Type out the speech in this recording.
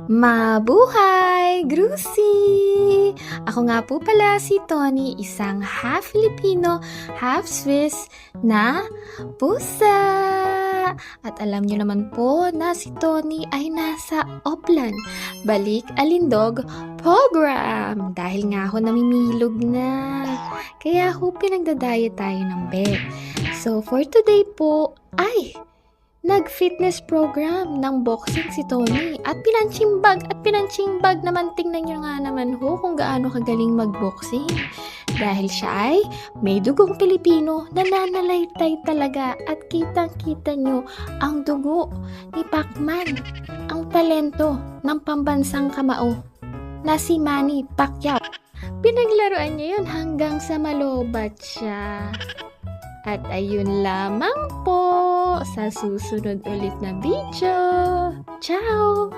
Mabuhay, Grusi! Ako nga po pala si Tony, isang half Filipino, half Swiss na pusa. At alam niyo naman po na si Tony ay nasa Oplan, Balik Alindog program. Dahil nga ako namimilog na. Kaya ho pinagdadaya tayo ng bet. So for today po ay nag-fitness program ng boxing si Tony at pinanching bag naman. Tingnan nyo nga naman ho kung gaano kagaling mag-boxing. Dahil siya ay may dugong Pilipino, nananalaytay talaga at kitang-kita nyo ang dugo ni Pacman, ang talento ng pambansang kamao na si Manny Pacquiao. Pinaglaruan niya yun hanggang sa malobat siya. At ayun lamang po sa susunod ulit na video. Ciao!